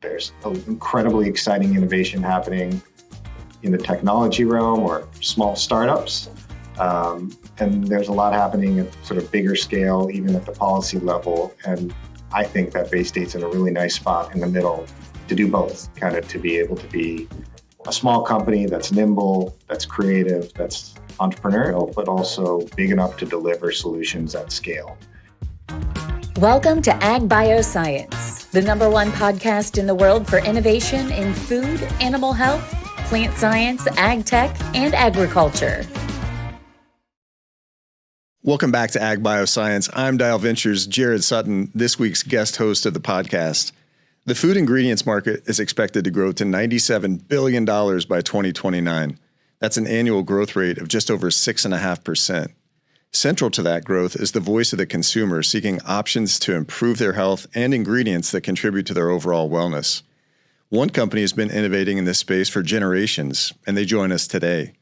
There's an incredibly exciting innovation happening in the technology realm or small startups. And there's a lot happening at sort of bigger scale, even at the policy level. And I think that Bay State's in a really nice spot in the middle to do both, kind of to be able to be a small company that's nimble, that's creative, that's entrepreneurial, but also big enough to deliver solutions at scale. Welcome to Agbioscience, the #1 podcast in the world for innovation in food, animal health, plant science, ag tech, and agriculture. Welcome back to Agbioscience. I'm DIAL Ventures' Jarrod Sutton, this week's guest host of the podcast. The food ingredients market is expected to grow to $97 billion by 2029. That's an annual growth rate of just over 6.5%. Central to that growth is the voice of the consumer seeking options to improve their health and ingredients that contribute to their overall wellness. One company has been innovating in this space for generations, and they join us today.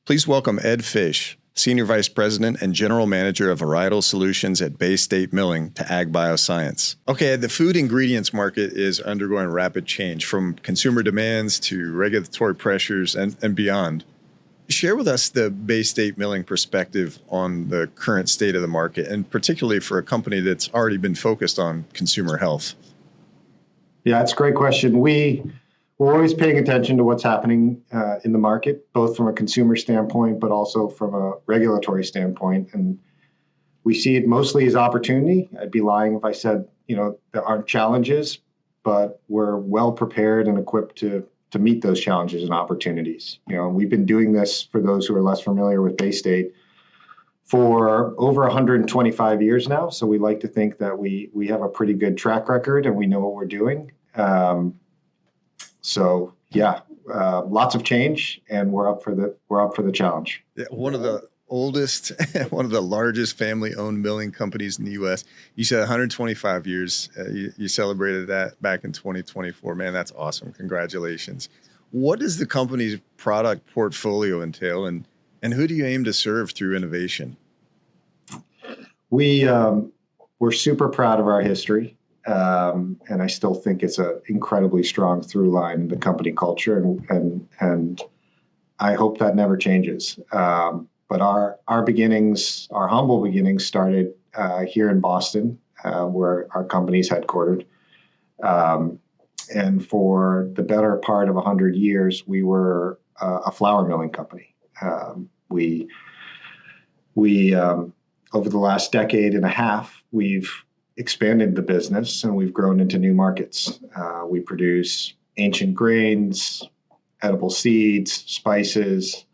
Please welcome Ed Fish, Senior Vice President and General Manager of Varietal Solutions at Bay State Milling, to Agbioscience. Okay, the food ingredients market is undergoing rapid change from consumer demands to regulatory pressures and beyond. Share with us the Bay State Milling perspective on the current state of the market, and particularly for a company that's already been focused on consumer health. Yeah, it's a great question. We're always paying attention to what's happening in the market, both from a consumer standpoint, but also from a regulatory standpoint. And we see it mostly as opportunity. I'd be lying if I said, there aren't challenges, but we're well prepared and equipped to meet those challenges and opportunities. We've been doing this, for those who are less familiar with Bay State, for over 125 years now. So we like to think that we have a pretty good track record and we know what we're doing. Lots of change, and we're up for the challenge. Yeah, one of the oldest, one of the largest family-owned milling companies in the U.S. You said 125 years. You celebrated that back in 2024. Man, that's awesome. Congratulations. What does the company's product portfolio entail, and who do you aim to serve through innovation? We're super proud of our history, and I still think it's an incredibly strong through line in the company culture, and I hope that never changes. But our beginnings, our humble beginnings, started here in Boston, where our company's headquartered. And for the better part of 100 years, we were a flour milling company. We over the last decade and a half, we've expanded the business and we've grown into new markets. We produce ancient grains, edible seeds, spices,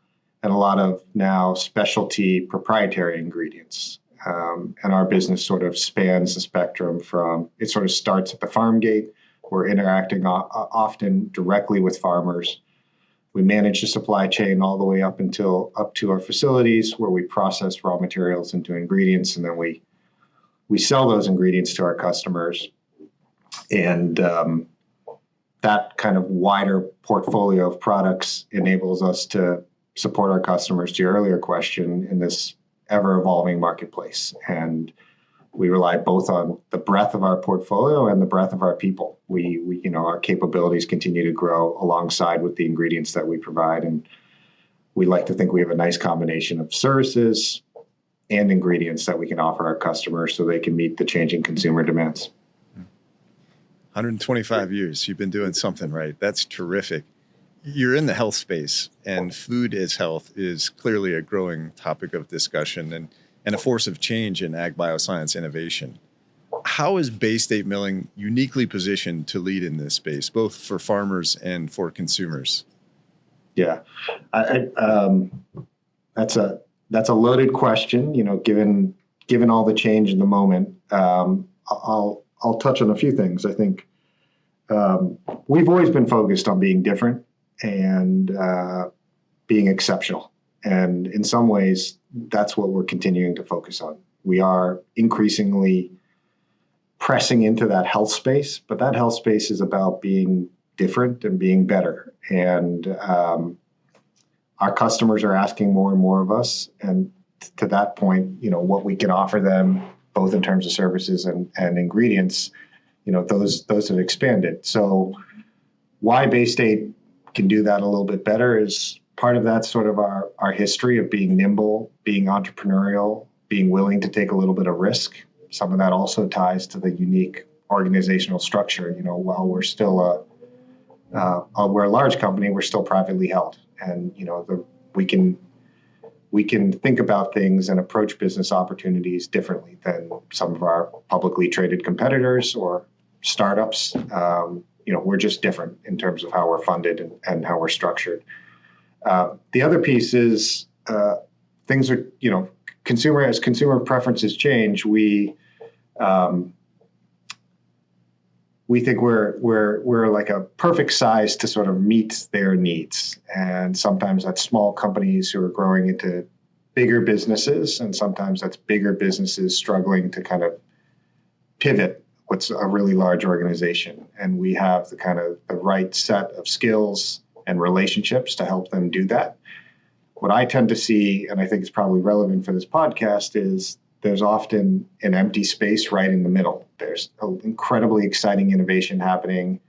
and a lot of now specialty proprietary ingredients. And our business sort of spans the spectrum from, it sort of starts at the farm gate. We're interacting often directly with farmers. We manage the supply chain all the way up to our facilities, where we process raw materials into ingredients, and then we sell those ingredients to our customers. And that kind of wider portfolio of products enables us to support our customers, to your earlier question, in this ever-evolving marketplace. And we rely both on the breadth of our portfolio and the breadth of our people. Our capabilities continue to grow alongside with the ingredients that we provide. And we like to think we have a nice combination of services and ingredients that we can offer our customers so they can meet the changing consumer demands. 125 years, you've been doing something right. That's terrific. You're in the health space, and food as health is clearly a growing topic of discussion and a force of change in ag bioscience innovation. How is Bay State Milling uniquely positioned to lead in this space, both for farmers and for consumers? Yeah, that's a loaded question. Given all the change in the moment, I'll touch on a few things. I think we've always been focused on being different and being exceptional. And in some ways, that's what we're continuing to focus on. We are increasingly pressing into that health space, but that health space is about being different and being better. And our customers are asking more and more of us. And to that point, what we can offer them, both in terms of services and ingredients, those have expanded. So why Bay State can do that a little bit better is part of that sort of our history of being nimble, being entrepreneurial, being willing to take a little bit of risk. Some of that also ties to the unique organizational structure. While we're still we're a large company, we're still privately held, and we can think about things and approach business opportunities differently than some of our publicly traded competitors or startups. We're just different in terms of how we're funded and how we're structured. The other piece is things are, as consumer preferences change, we think we're like a perfect size to sort of meet their needs. And sometimes that's small companies who are growing into bigger businesses, and sometimes that's bigger businesses struggling to kind of pivot what's a really large organization. And we have the right set of skills and relationships to help them do that. What I tend to see, and I think it's probably relevant for this podcast, is there's often an empty space right in the middle. There's an incredibly exciting innovation happening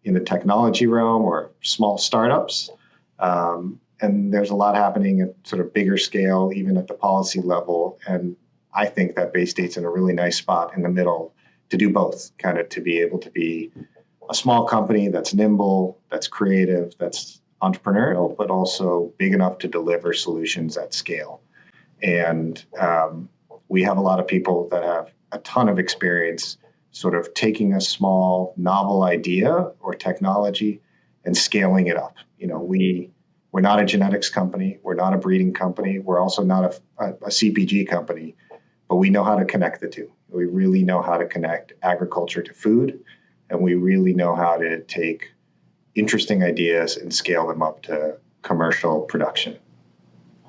in the technology realm or small startups. And there's a lot happening at sort of bigger scale, even at the policy level. And I think that Bay State's in a really nice spot in the middle to do both, kind of to be able to be a small company that's nimble, that's creative, that's entrepreneurial, but also big enough to deliver solutions at scale. And we have a lot of people that have a ton of experience sort of taking a small novel idea or technology and scaling it up. We're not a genetics company. We're not a breeding company. We're also not a CPG company, but we know how to connect the two. We really know how to connect agriculture to food, and we really know how to take interesting ideas and scale them up to commercial production.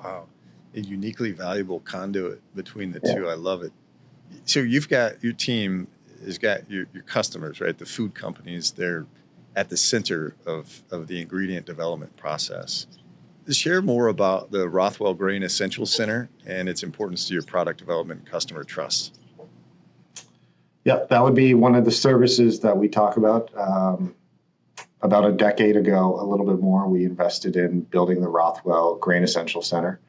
Wow. A uniquely valuable conduit between the two. I love it. So you've got your team has got your customers, right? The food companies, they're at the center of the ingredient development process. Share more about the Rothwell Grain Essentials Center and its importance to your product development and customer trust. Yeah, that would be one of the services that we talk about. About a decade ago, a little bit more, we invested in building the Rothwell Grain Essentials Center.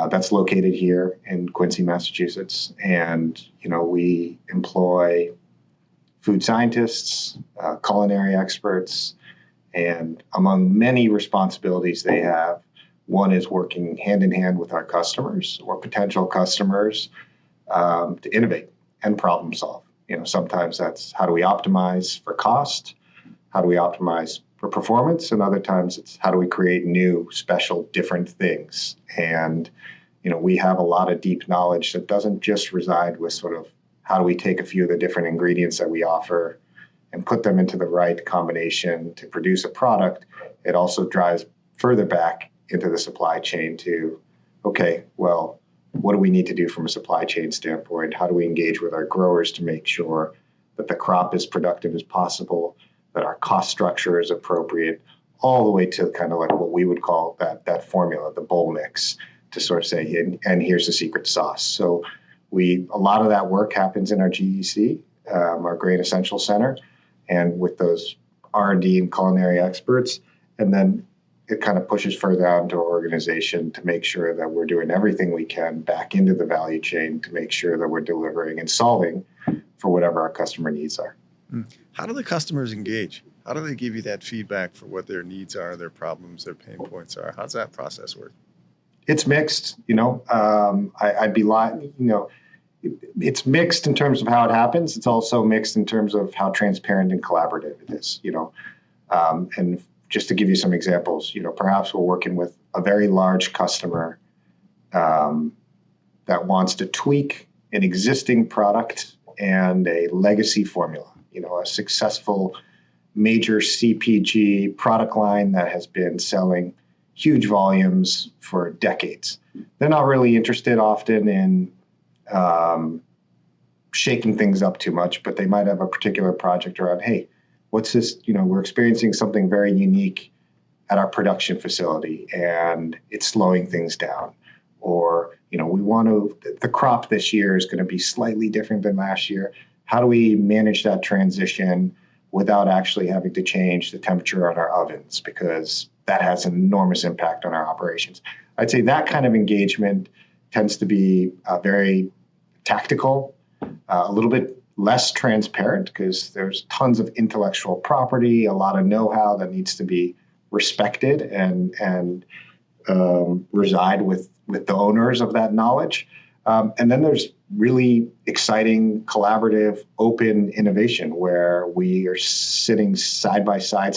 That's located here in Quincy, Massachusetts. And, we employ food scientists, culinary experts, and among many responsibilities they have, one is working hand in hand with our customers or potential customers to innovate and problem solve. Sometimes that's how do we optimize for cost? How do we optimize for performance? And other times it's how do we create new, special, different things? And, we have a lot of deep knowledge that doesn't just reside with sort of how do we take a few of the different ingredients that we offer and put them into the right combination to produce a product. It also drives further back into the supply chain to, okay, well, what do we need to do from a supply chain standpoint? How do we engage with our growers to make sure that the crop is productive as possible, that our cost structure is appropriate, all the way to kind of like what we would call that formula, the bowl mix, to sort of say, and here's the secret sauce. So a lot of that work happens in our GEC, our Grain Essentials Center, and with those R&D and culinary experts. And then it kind of pushes further out into our organization to make sure that we're doing everything we can back into the value chain to make sure that we're delivering and solving for whatever our customer needs are. How do the customers engage? How do they give you that feedback for what their needs are, their problems, their pain points are? How's that process work? It's mixed, I'd be lying, it's mixed in terms of how it happens. It's also mixed in terms of how transparent and collaborative it is, and just to give you some examples, perhaps we're working with a very large customer that wants to tweak an existing product and a legacy formula, a successful major CPG product line that has been selling huge volumes for decades. They're not really interested often in shaking things up too much, but they might have a particular project around, hey, what's this? We're experiencing something very unique at our production facility and it's slowing things down. Or, the crop this year is going to be slightly different than last year. how do we manage that transition without actually having to change the temperature on our ovens, because that has an enormous impact on our operations. I'd say that kind of engagement tends to be very tactical, a little bit less transparent, because there's tons of intellectual property, a lot of know-how that needs to be respected and reside with the owners of that knowledge. And then there's really exciting, collaborative, open innovation where we are standing side by side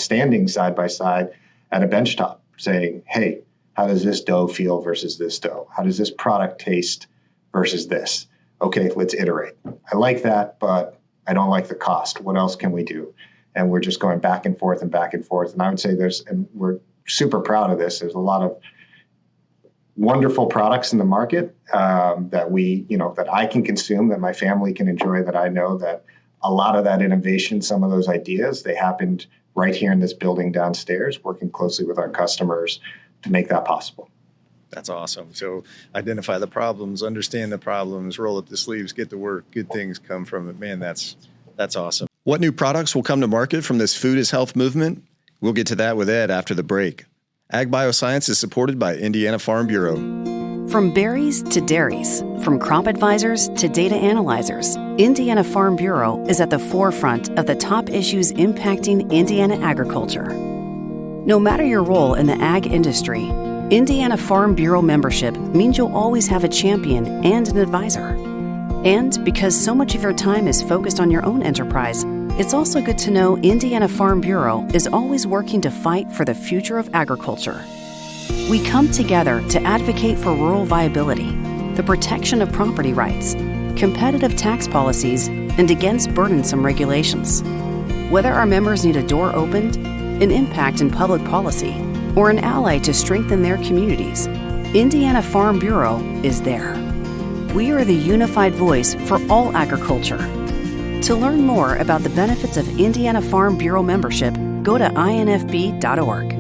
at a benchtop saying, hey, how does this dough feel versus this dough? How does this product taste versus this? Okay, let's iterate. I like that, but I don't like the cost. What else can we do? And we're just going back and forth and back and forth. And I would say and we're super proud of this. There's a lot of wonderful products in the market that I can consume, that my family can enjoy, that I know that a lot of that innovation, some of those ideas, they happened right here in this building downstairs, working closely with our customers to make that possible. That's awesome. So identify the problems, understand the problems, roll up the sleeves, get to work, good things come from it. Man, that's awesome. What new products will come to market from this food is health movement? We'll get to that with Ed after the break. Agbioscience is supported by Indiana Farm Bureau. From berries to dairies, from crop advisors to data analyzers, Indiana Farm Bureau is at the forefront of the top issues impacting Indiana agriculture. No matter your role in the ag industry, Indiana Farm Bureau membership means you'll always have a champion and an advisor. And because so much of your time is focused on your own enterprise, it's also good to know Indiana Farm Bureau is always working to fight for the future of agriculture. We come together to advocate for rural viability, the protection of property rights, competitive tax policies, and against burdensome regulations. Whether our members need a door opened, an impact in public policy, or an ally to strengthen their communities, Indiana Farm Bureau is there. We are the unified voice for all agriculture. To learn more about the benefits of Indiana Farm Bureau membership, go to infb.org.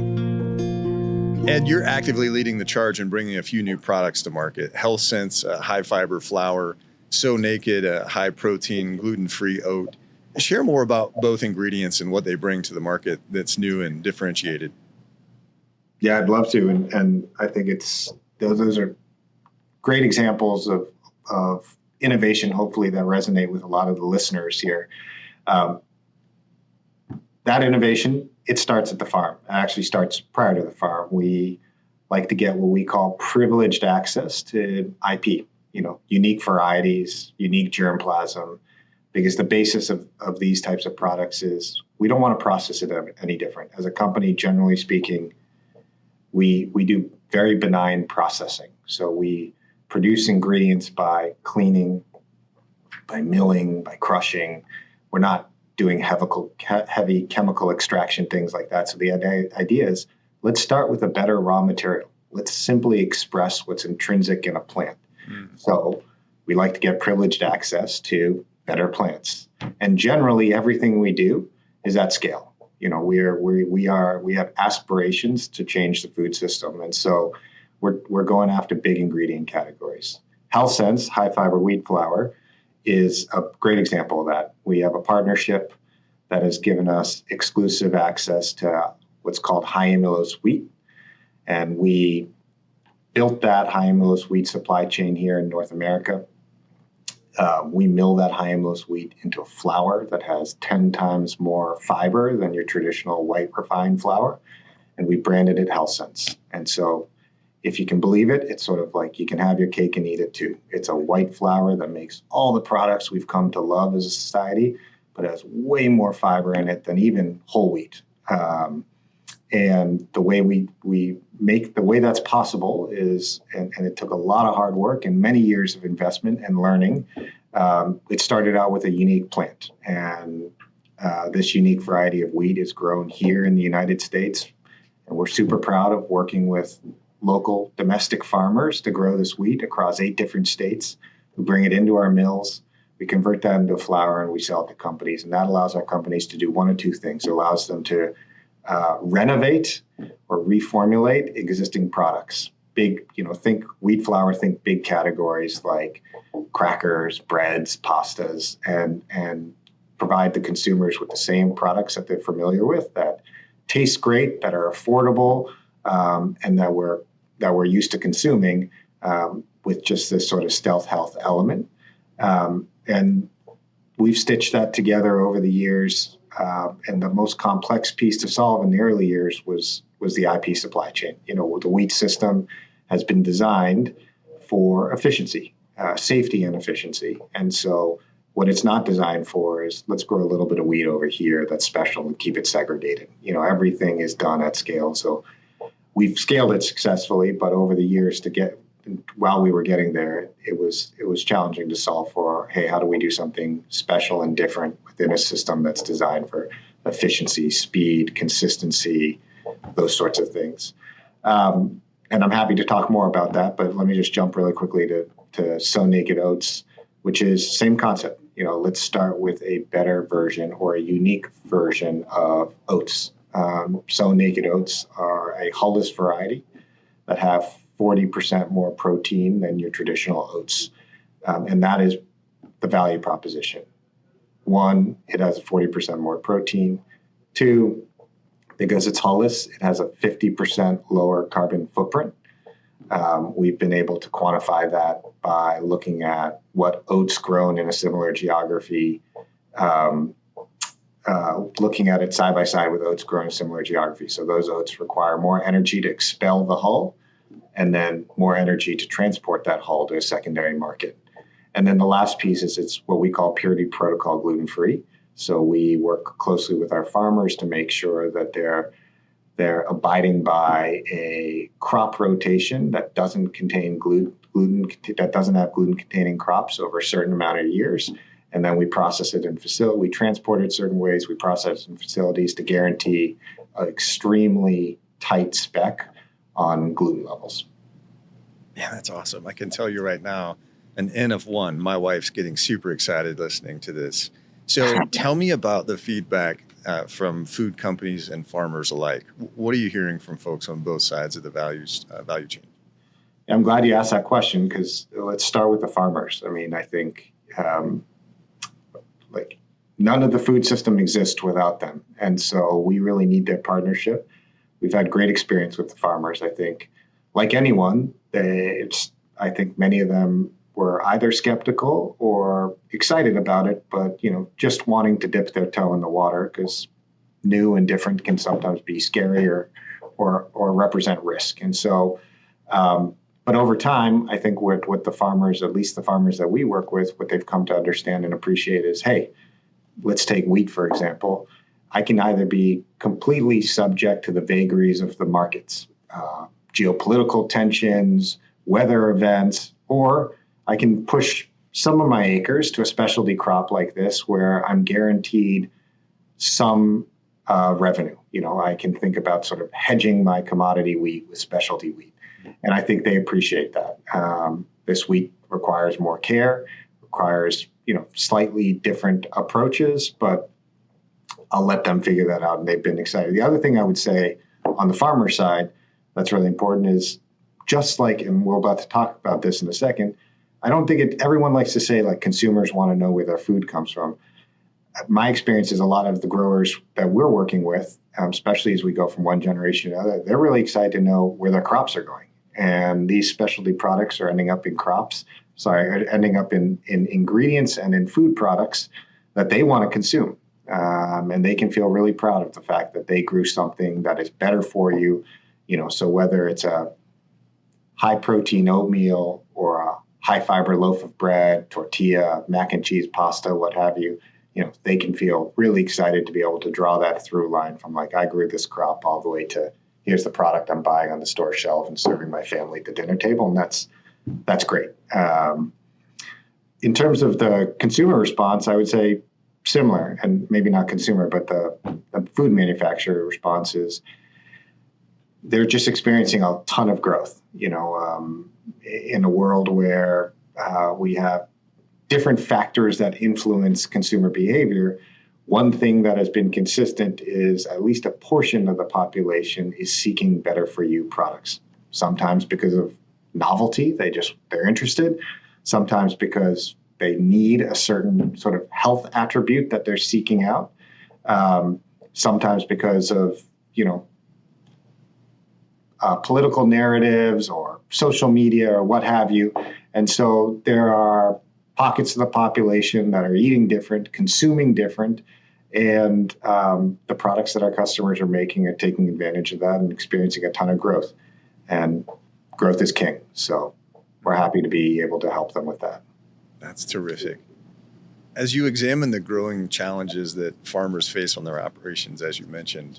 Ed, you're actively leading the charge in bringing a few new products to market. HealthSense, high fiber flour, So Naked, high protein, gluten-free oat. Share more about both ingredients and what they bring to the market that's new and differentiated. Yeah, I'd love to. And I think those are great examples of innovation, hopefully, that resonate with a lot of the listeners here. That innovation, it starts at the farm. It actually starts prior to the farm. We like to get what we call privileged access to IP, unique varieties, unique germplasm, because the basis of these types of products is we don't want to process it any different. As a company, generally speaking, we do very benign processing. So we produce ingredients by cleaning, by milling, by crushing. We're not doing heavy chemical extraction, things like that. So the idea is, let's start with a better raw material. Let's simply express what's intrinsic in a plant. So we like to get privileged access to better plants. And generally, everything we do is at scale. We have aspirations to change the food system. And so we're going after big ingredient categories. HealthSense, high fiber wheat flour, is a great example of that. We have a partnership that has given us exclusive access to what's called high amylose wheat. And we built that high amylose wheat supply chain here in North America. We mill that high amylose wheat into a flour that has 10 times more fiber than your traditional white refined flour. And we branded it HealthSense. And so if you can believe it, it's sort of like you can have your cake and eat it too. It's a white flour that makes all the products we've come to love as a society, but it has way more fiber in it than even whole wheat. And the way that's possible is, and it took a lot of hard work and many years of investment and learning. It started out with a unique plant, and this unique variety of wheat is grown here in the United States. And we're super proud of working with local domestic farmers to grow this wheat across 8 different states. We bring it into our mills, we convert that into flour, and we sell it to companies. And that allows our companies to do one of two things. It allows them to renovate or reformulate existing products. big, think wheat flour, think big categories like crackers, breads, pastas, and provide the consumers with the same products that they're familiar with, that taste great, that are affordable, and that we're used to consuming, with just this sort of stealth health element. And we've stitched that together over the years. And the most complex piece to solve in the early years was the IP supply chain. The wheat system has been designed for efficiency, safety and efficiency. And so what it's not designed for is, let's grow a little bit of wheat over here that's special and keep it segregated. Everything is done at scale. So we've scaled it successfully, but over the years while we were getting there, it was challenging to solve for, hey, how do we do something special and different within a system that's designed for efficiency, speed, consistency, those sorts of things. And I'm happy to talk more about that, but let me just jump really quickly to Sow Naked Oats, which is same concept. Let's start with a better version or a unique version of oats. Sow Naked Oats are a hulless variety that have 40% more protein than your traditional oats. And that is the value proposition. One, it has 40% more protein. Two, because it's hulless, it has a 50% lower carbon footprint. We've been able to quantify that by looking at what oats grown in a similar geography, looking at it side by side with oats grown in a similar geography. So those oats require more energy to expel the hull, and then more energy to transport that hull to a secondary market. And then the last piece is it's what we call purity protocol gluten-free. So we work closely with our farmers to make sure that they're abiding by a crop rotation that doesn't contain gluten, that doesn't have gluten-containing crops over a certain amount of years. And then we process it in facility. We transport it certain ways. We process it in facilities to guarantee an extremely tight spec on gluten levels. Yeah, that's awesome. I can tell you right now, an N of one, my wife's getting super excited listening to this. So tell me about the feedback from food companies and farmers alike. What are you hearing from folks on both sides of the value chain? I'm glad you asked that question, because let's start with the farmers. I mean, I think none of the food system exists without them. And so we really need their partnership. We've had great experience with the farmers. I think, like anyone, I think many of them were either skeptical or excited about it, but just wanting to dip their toe in the water, because new and different can sometimes be scary or represent risk. And so, but over time, I think what the farmers, at least the farmers that we work with, what they've come to understand and appreciate is, hey, let's take wheat, for example. I can either be completely subject to the vagaries of the markets, geopolitical tensions, weather events, or I can push some of my acres to a specialty crop like this where I'm guaranteed some revenue. I can think about sort of hedging my commodity wheat with specialty wheat. And I think they appreciate that. This wheat requires more care, requires, slightly different approaches, but I'll let them figure that out, and they've been excited. The other thing I would say on the farmer side that's really important is, just like, and we're about to talk about this in a second, I don't think everyone likes to say consumers want to know where their food comes from. My experience is a lot of the growers that we're working with, especially as we go from one generation to another, they're really excited to know where their crops are going. And these specialty products are ending up in ingredients and in food products that they want to consume. And they can feel really proud of the fact that they grew something that is better for you. So whether it's a high protein oatmeal or a high fiber loaf of bread, tortilla, mac and cheese, pasta, what have you, they can feel really excited to be able to draw that through line from I grew this crop all the way to here's the product I'm buying on the store shelf and serving my family at the dinner table. And that's great. In terms of the consumer response, I would say similar, and maybe not consumer, but the food manufacturer response is they're just experiencing a ton of growth, in a world where we have different factors that influence consumer behavior. One thing that has been consistent is at least a portion of the population is seeking better for you products. sometimes because of novelty, they're interested, sometimes because they need a certain sort of health attribute that they're seeking out, sometimes because of, political narratives or social media or what have you. And so there are pockets of the population that are eating different, consuming different, and the products that our customers are making are taking advantage of that and experiencing a ton of growth. And growth is king. So we're happy to be able to help them with that. That's terrific. As you examine the growing challenges that farmers face on their operations, as you mentioned,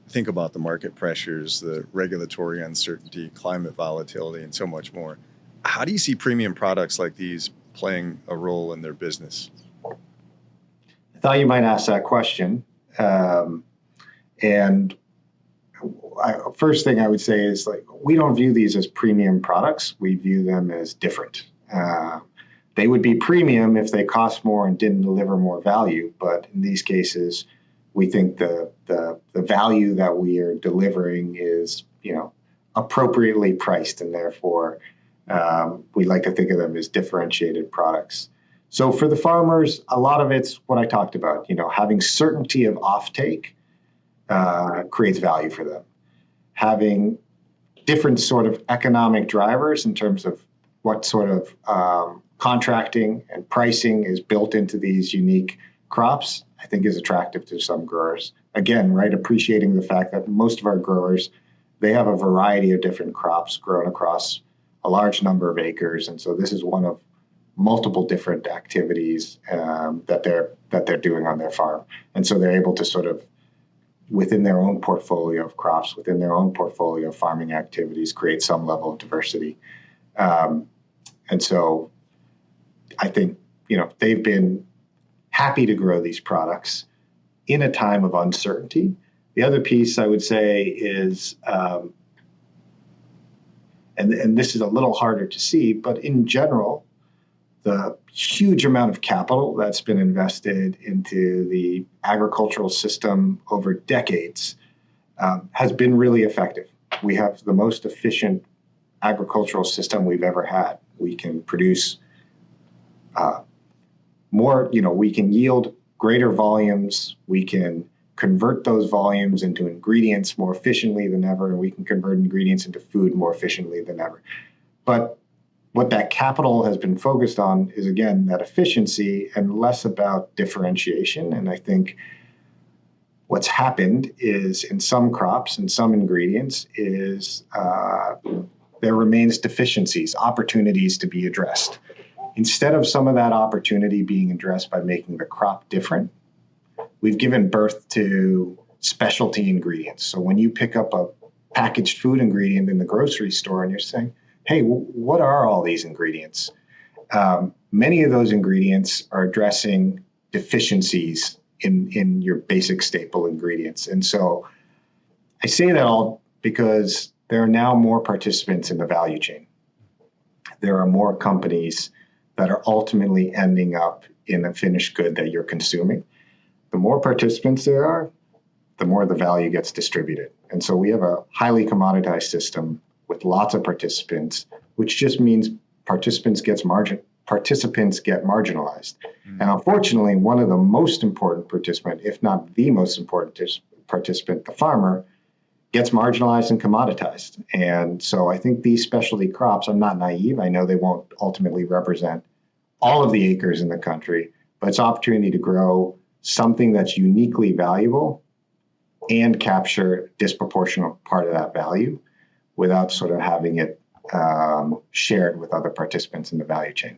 think about the market pressures, the regulatory uncertainty, climate volatility, and so much more. How do you see premium products like these playing a role in their business? I thought you might ask that question. First thing I would say is, we don't view these as premium products. We view them as different. They would be premium if they cost more and didn't deliver more value. But in these cases, we think the value that we are delivering is, appropriately priced, and therefore we like to think of them as differentiated products. So for the farmers, a lot of it's what I talked about. Having certainty of offtake creates value for them. Having different sort of economic drivers in terms of what sort of contracting and pricing is built into these unique crops, I think is attractive to some growers. Again, right, appreciating the fact that most of our growers, they have a variety of different crops grown across a large number of acres. And so this is one of multiple different activities that they're doing on their farm. And so they're able to sort of, within their own portfolio of crops, within their own portfolio of farming activities, create some level of diversity. And so I think, they've been happy to grow these products in a time of uncertainty. The other piece I would say is, and this is a little harder to see, but in general, the huge amount of capital that's been invested into the agricultural system over decades has been really effective. We have the most efficient agricultural system we've ever had. We can produce more, we can yield greater volumes. We can convert those volumes into ingredients more efficiently than ever, and we can convert ingredients into food more efficiently than ever. But what that capital has been focused on is, again, that efficiency and less about differentiation. And I think what's happened is, in some crops and some ingredients, is there remains deficiencies, opportunities to be addressed. Instead of some of that opportunity being addressed by making the crop different, we've given birth to specialty ingredients. So when you pick up a packaged food ingredient in the grocery store and you're saying, hey, what are all these ingredients? Many of those ingredients are addressing deficiencies in your basic staple ingredients. And so I say that all because there are now more participants in the value chain. There are more companies that are ultimately ending up in a finished good that you're consuming. The more participants there are, the more the value gets distributed. And so we have a highly commoditized system with lots of participants, which just means participants get marginalized. And unfortunately, one of the most important participant, if not the most important participant, the farmer, gets marginalized and commoditized. And so I think these specialty crops, I'm not naive. I know they won't ultimately represent all of the acres in the country, but it's opportunity to grow something that's uniquely valuable and capture a disproportionate part of that value without sort of having it shared with other participants in the value chain.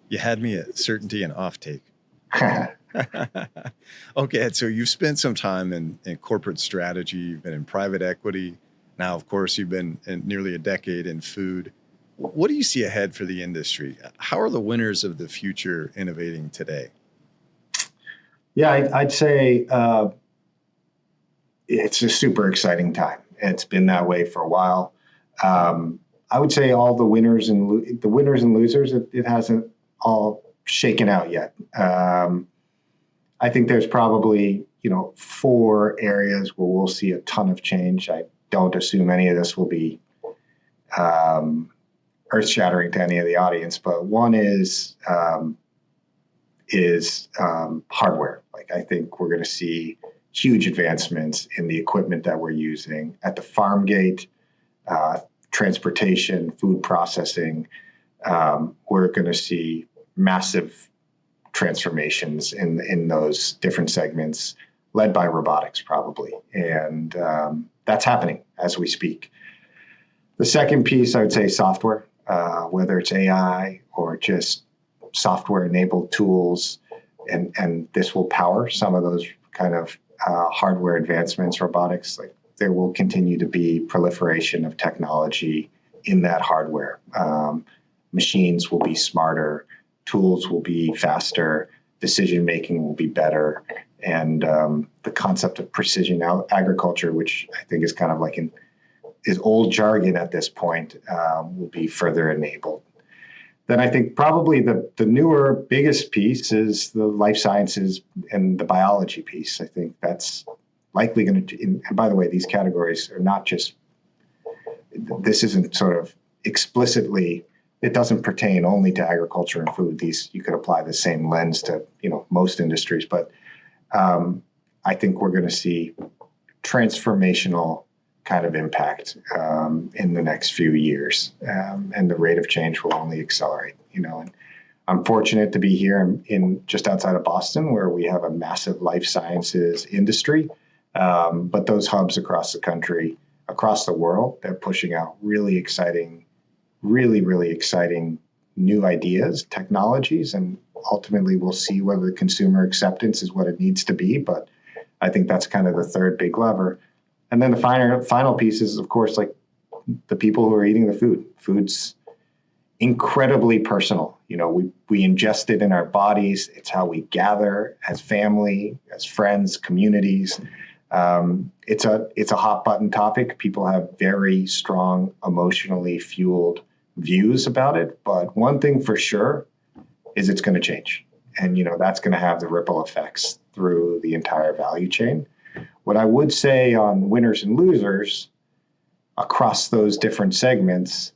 You had me at certainty and offtake. Okay, so you've spent some time in corporate strategy, you've been in private equity. Now, of course, you've been in nearly a decade in food. What do you see ahead for the industry? How are the winners of the future innovating today? Yeah, I'd say it's a super exciting time. It's been that way for a while. I would say all the winners and losers, it hasn't all shaken out yet. I think there's probably 4 areas where we'll see a ton of change. I don't assume any of this will be earth-shattering to any of the audience, but one is hardware. Like, I think we're going to see huge advancements in the equipment that we're using at the farm gate, transportation, food processing. We're going to see massive transformations in those different segments, led by robotics probably. And that's happening as we speak. The second piece, I would say software, whether it's AI or just software-enabled tools, and this will power some of those kind of hardware advancements, robotics. Like, there will continue to be proliferation of technology in that hardware. Machines will be smarter, tools will be faster, decision-making will be better, and the concept of precision agriculture, which I think is kind of like is old jargon at this point, will be further enabled. Then I think probably the newer, biggest piece is the life sciences and the biology piece. I think that's likely going to, and by the way, these categories are not just, this isn't sort of explicitly, it doesn't pertain only to agriculture and food. These, you could apply the same lens to, most industries, but I think we're going to see transformational kind of impact in the next few years, and the rate of change will only accelerate. And I'm fortunate to be here in just outside of Boston, where we have a massive life sciences industry, but those hubs across the country, across the world, they're pushing out really exciting new ideas, technologies, and ultimately we'll see whether the consumer acceptance is what it needs to be. But I think that's kind of the third big lever. And then the final piece is, of course, like the people who are eating the food. Food's incredibly personal. We ingest it in our bodies. It's how we gather as family, as friends, communities. It's a hot button topic. People have very strong, emotionally fueled views about it. But one thing for sure is it's going to change. And, that's going to have the ripple effects through the entire value chain. What I would say on winners and losers across those different segments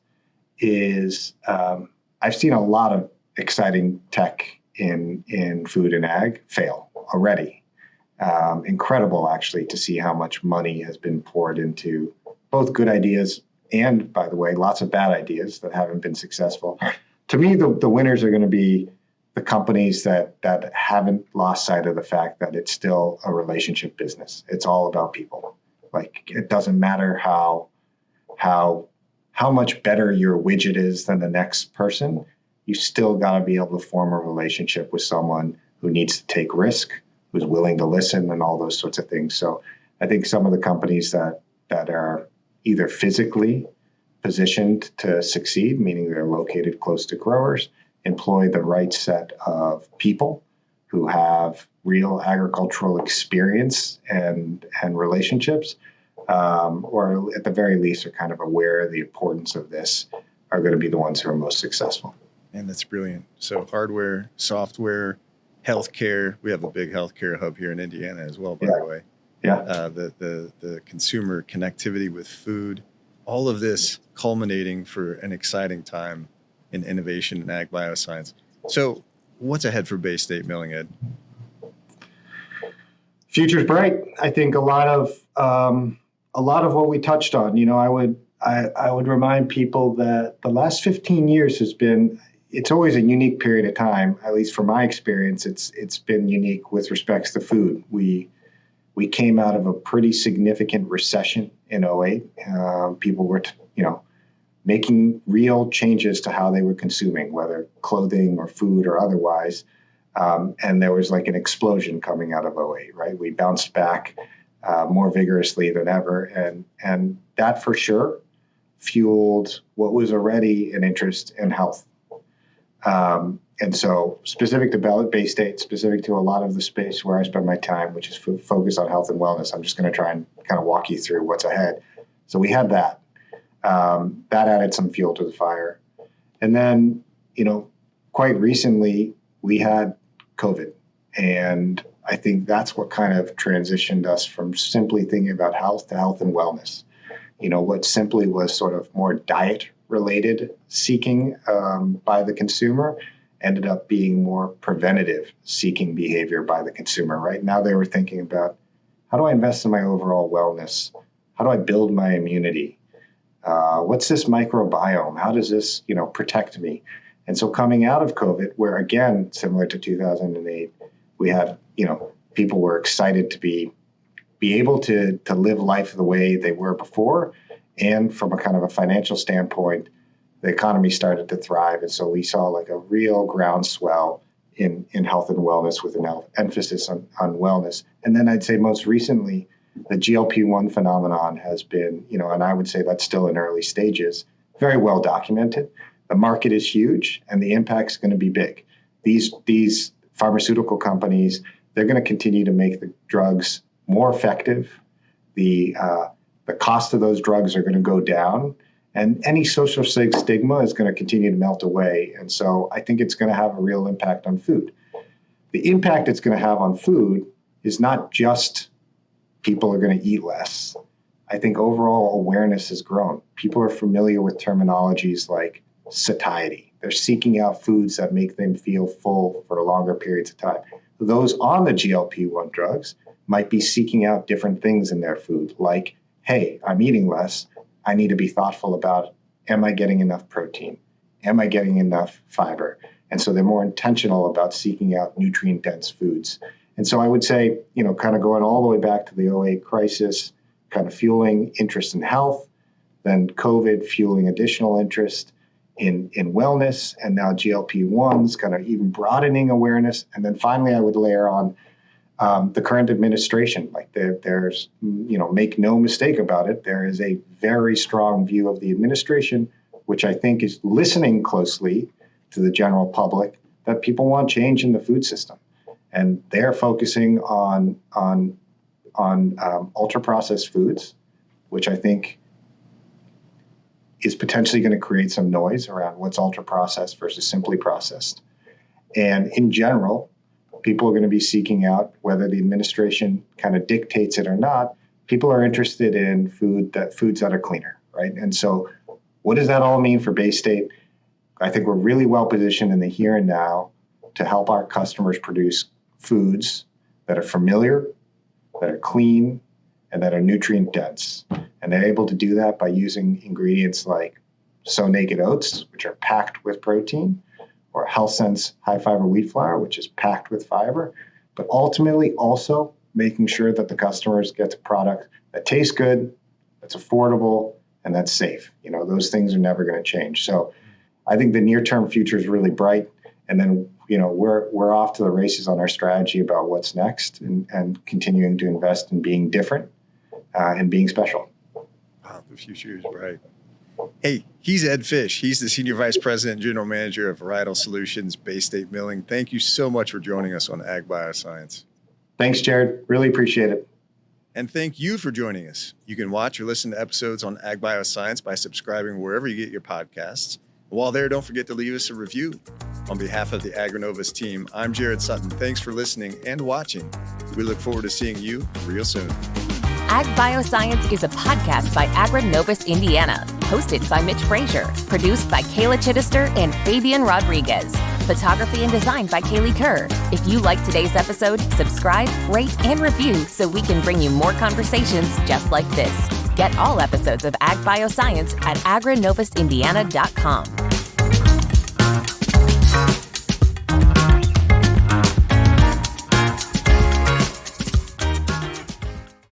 is I've seen a lot of exciting tech in food and ag fail already. Incredible, actually, to see how much money has been poured into both good ideas and, by the way, lots of bad ideas that haven't been successful. To me, the winners are going to be the companies that haven't lost sight of the fact that it's still a relationship business. It's all about people. Like, it doesn't matter how much better your widget is than the next person. You still got to be able to form a relationship with someone who needs to take risk, who's willing to listen, and all those sorts of things. So I think some of the companies that are either physically positioned to succeed, meaning they're located close to growers, employ the right set of people who have real agricultural experience and relationships, or at the very least are kind of aware of the importance of this, are going to be the ones who are most successful. And that's brilliant. So hardware, software, healthcare. We have a big healthcare hub here in Indiana as well, by the way. Yeah. The consumer connectivity with food, all of this culminating for an exciting time in innovation in ag bioscience. So what's ahead for Bay State Milling, Ed? Future's bright. I think a lot of what we touched on. I would remind people that the last 15 years it's always a unique period of time. At least from my experience, it's been unique with respects to food. We came out of a pretty significant recession in 2008. People were making real changes to how they were consuming, whether clothing or food or otherwise. And there was like an explosion coming out of 2008, right? We bounced back more vigorously than ever. And that for sure fueled what was already an interest in health. And so specific to Bay State, specific to a lot of the space where I spend my time, which is focused on health and wellness, I'm just going to try and kind of walk you through what's ahead. So we had that. That added some fuel to the fire. And then, quite recently, we had COVID. And I think that's what kind of transitioned us from simply thinking about health to health and wellness. what simply was sort of more diet-related seeking by the consumer ended up being more preventative seeking behavior by the consumer. Right now they were thinking about, how do I invest in my overall wellness? How do I build my immunity? What's this microbiome? How does this, protect me? And so coming out of COVID, where again, similar to 2008, we had, people were excited to be able to live life the way they were before. And from a kind of a financial standpoint, the economy started to thrive. And so we saw like a real groundswell in health and wellness with an emphasis on wellness. And then I'd say most recently, the GLP-1 phenomenon has been, and I would say that's still in early stages, very well documented. The market is huge and the impact's going to be big. These pharmaceutical companies, they're going to continue to make the drugs more effective. The cost of those drugs are going to go down, and any social stigma is going to continue to melt away. And so I think it's going to have a real impact on food. The impact it's going to have on food is not just people are going to eat less. I think overall awareness has grown. People are familiar with terminologies like satiety. They're seeking out foods that make them feel full for longer periods of time. Those on the GLP-1 drugs might be seeking out different things in their food, like, hey, I'm eating less. I need to be thoughtful about, am I getting enough protein? Am I getting enough fiber? And so they're more intentional about seeking out nutrient-dense foods. And so I would say, kind of going all the way back to the 2008 crisis, kind of fueling interest in health, then COVID fueling additional interest in wellness, and now GLP-1s kind of even broadening awareness. And then finally, I would layer on the current administration. Like there's, make no mistake about it, there is a very strong view of the administration, which I think is listening closely to the general public, that people want change in the food system. And they're focusing on ultra-processed foods, which I think is potentially going to create some noise around what's ultra-processed versus simply processed. And in general, people are going to be seeking out, whether the administration kind of dictates it or not, people are interested in foods that are cleaner, right? And so what does that all mean for Bay State? I think we're really well positioned in the here and now to help our customers produce foods that are familiar, that are clean, and that are nutrient dense. And they're able to do that by using ingredients like Sow Naked Oats, which are packed with protein, or HealthSense high fiber wheat flour, which is packed with fiber, but ultimately also making sure that the customers get a product that tastes good, that's affordable, and that's safe. Those things are never going to change. So I think the near-term future is really bright. And then, we're off to the races on our strategy about what's next and continuing to invest in being different and being special. Wow, the future is bright. Hey, he's Ed Fish. He's the Senior Vice President and General Manager of Varietal Solutions, Bay State Milling. Thank you so much for joining us on Agbioscience. Thanks, Jarrod. Really appreciate it. And thank you for joining us. You can watch or listen to episodes on Agbioscience by subscribing wherever you get your podcasts. While there, don't forget to leave us a review. On behalf of the AgriNovus team, I'm Jarrod Sutton. Thanks for listening and watching. We look forward to seeing you real soon. Agbioscience is a podcast by AgriNovus Indiana, hosted by Mitch Frazier, produced by Kayla Chittister and Fabian Rodriguez. Photography and design by Kaylee Kerr. If you liked today's episode, subscribe, rate, and review so we can bring you more conversations just like this. Get all episodes of Agbioscience at agrinovusindiana.com.